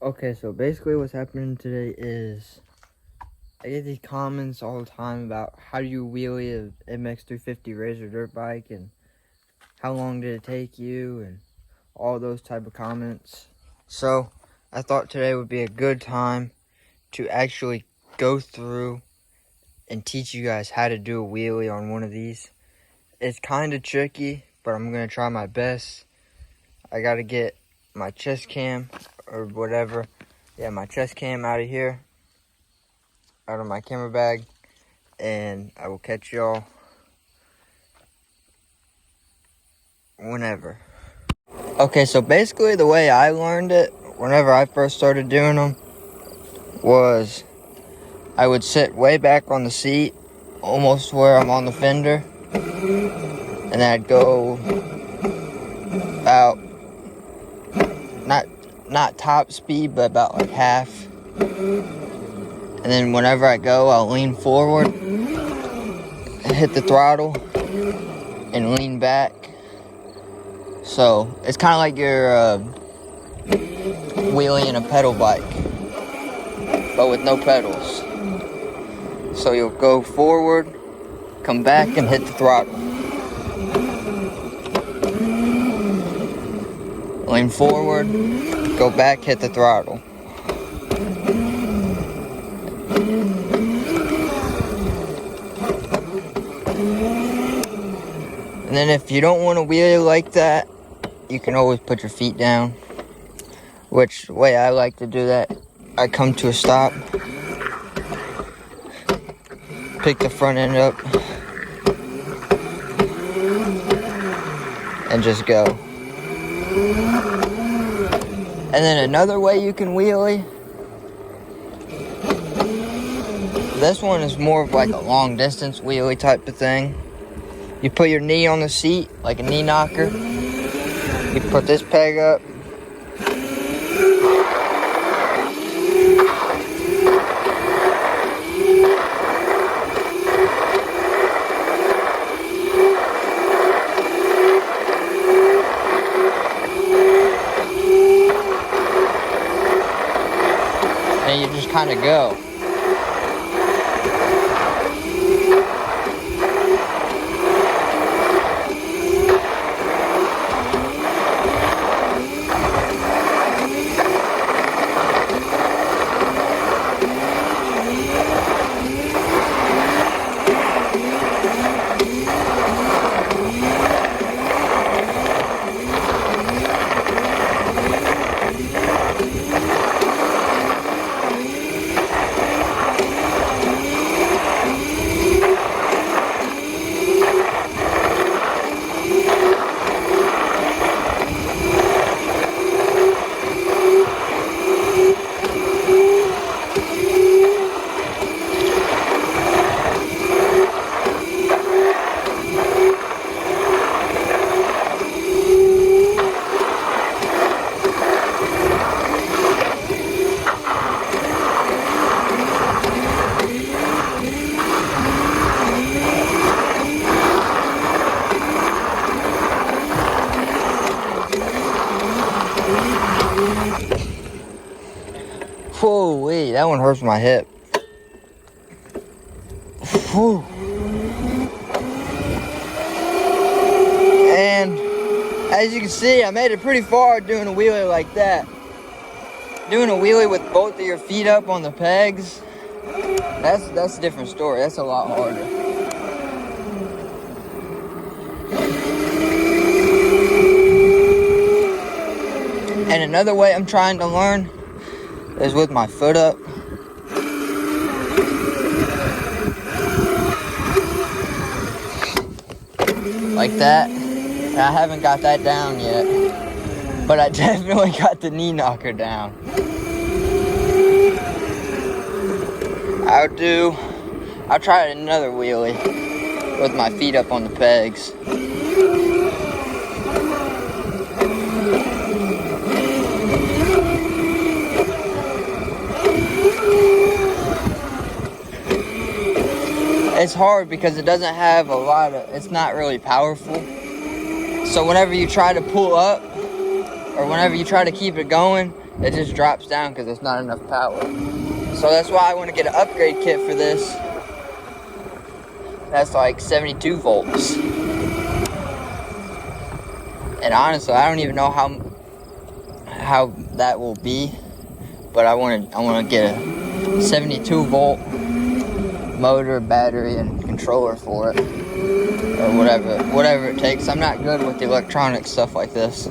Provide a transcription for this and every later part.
Okay, so basically what's happening today is I get these comments all the time about how do you wheelie a Mx350 Razor dirt bike and how long did it take you and all those type of comments. So I thought today would be a good time to actually go through and teach you guys how to do a wheelie on one of these. It's kind of tricky, but I'm going to try my best. I got to get my chest cam or whatever. Yeah, my chest cam out of here, out of my camera bag, and I will catch y'all whenever. Okay, so basically the way I learned it, whenever I first started doing them, was I would sit way back on the seat, almost where I'm on the fender, and then I'd go about, not top speed, but about like half. And then whenever I go, I'll lean forward, hit the throttle, and lean back. So it's kind of like you're wheeling a pedal bike, but with no pedals. So you'll go forward, come back, and hit the throttle. Lean forward, go back, hit the throttle. And then if you don't want to wheelie like that, you can always put your feet down. Which way I like to do that, I come to a stop, pick the front end up, and just go. And then another way you can wheelie, this one is more of like a long distance wheelie type of thing. You put your knee on the seat, like a knee knocker. You put this peg up. And you just kind of go. Whoa, that one hurts my hip. Whew. And as you can see, I made it pretty far doing a wheelie like that. Doing a wheelie with both of your feet up on the pegs, that's a different story. That's a lot harder. And another way I'm trying to learn is with my foot up. Like that. And I haven't got that down yet, but I definitely got the knee knocker down. I'll try another wheelie with my feet up on the pegs. It's hard because it doesn't have it's not really powerful. So whenever you try to pull up, or whenever you try to keep it going, it just drops down because there's not enough power. So that's why I want to get an upgrade kit for this. That's like 72 volts. And honestly, I don't even know how that will be, but I want to get a 72 volt motor, battery, and controller for it, or whatever it takes. I'm not good with the electronic stuff like this.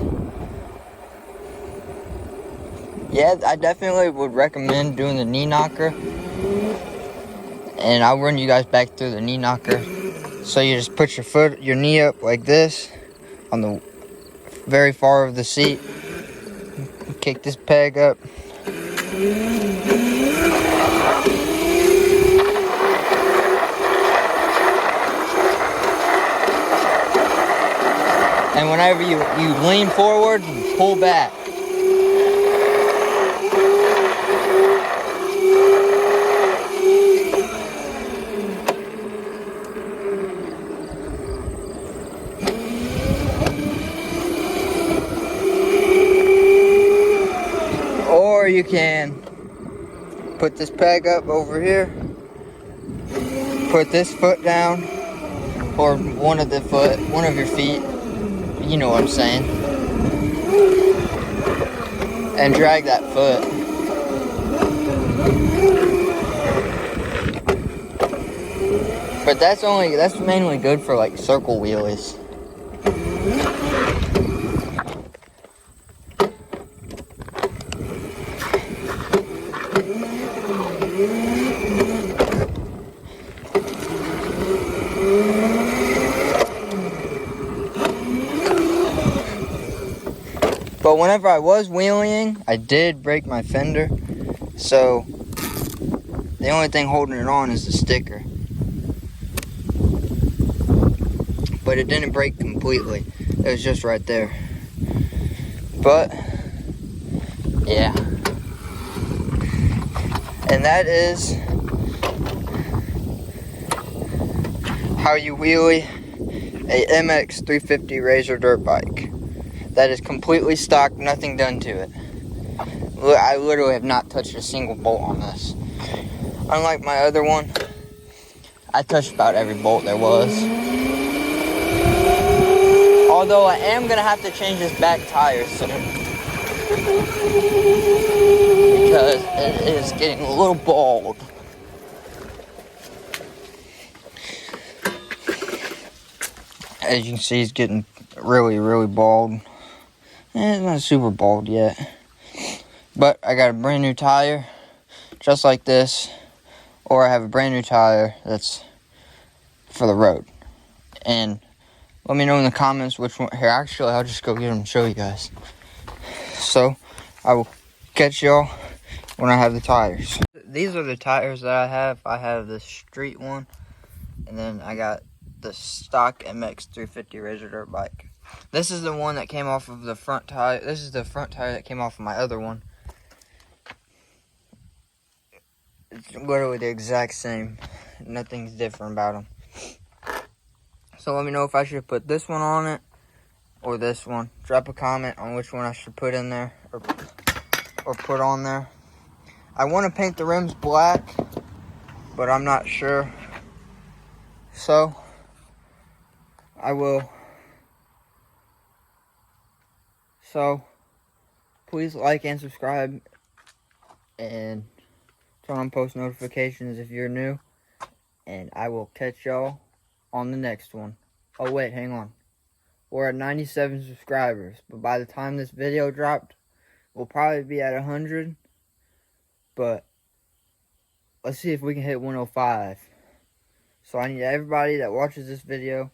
Yeah, I definitely would recommend doing the knee knocker, and I'll run you guys back through the knee knocker. So you just put your knee up like this on the very far of the seat. Kick this peg up. And whenever you lean forward, you pull back. Or you can put this peg up over here, put this foot down, or one of your feet, you know what I'm saying, and drag that foot. But that's mainly good for like circle wheelies. But whenever I was wheeling, I did break my fender, so the only thing holding it on is the sticker. But it didn't break completely. It was just right there. But, yeah. And that is how you wheelie a Mx350 Razor dirt bike. That is completely stock, nothing done to it. I literally have not touched a single bolt on this. Unlike my other one, I touched about every bolt there was. Although I am going to have to change this back tire soon. Because it is getting a little bald. As you can see, it's getting really, really bald. It's not super bald yet. But I got a brand new tire, just like this. Or I have a brand new tire that's for the road. And let me know in the comments which one. Here, actually, I'll just go get them and show you guys. So, I will catch y'all when I have the tires. These are the tires that I have. I have the street one. And then I got the stock Mx350 Razor dirt bike. This is the one that came off of the front tire. This is the front tire that came off of my other one. It's literally the exact same. Nothing's different about them. So let me know if I should put this one on it or this one. Drop a comment on which one I should put in there or put on there. I want to paint the rims black, but I'm not sure. So I will. So please like and subscribe and turn on post notifications if you're new. And I will catch y'all on the next one. Oh wait, hang on. We're at 97 subscribers, but by the time this video dropped, we'll probably be at 100. But let's see if we can hit 105. So I need everybody that watches this video,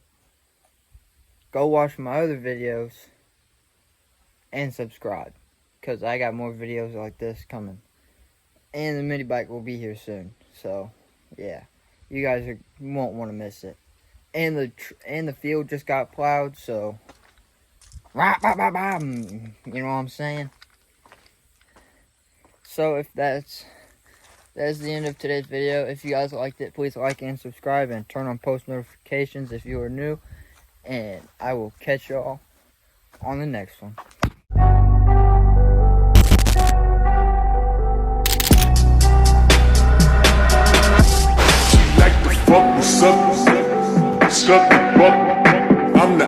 go watch my other videos and subscribe, because I got more videos like this coming. And the mini bike will be here soon. So yeah, you guys won't want to miss it. And the field just got plowed, so you know what I'm saying? So if that's the end of today's video. If you guys liked it, please like and subscribe and turn on post notifications if you are new. And I will catch y'all on the next one. suck, suck, suck, I'm the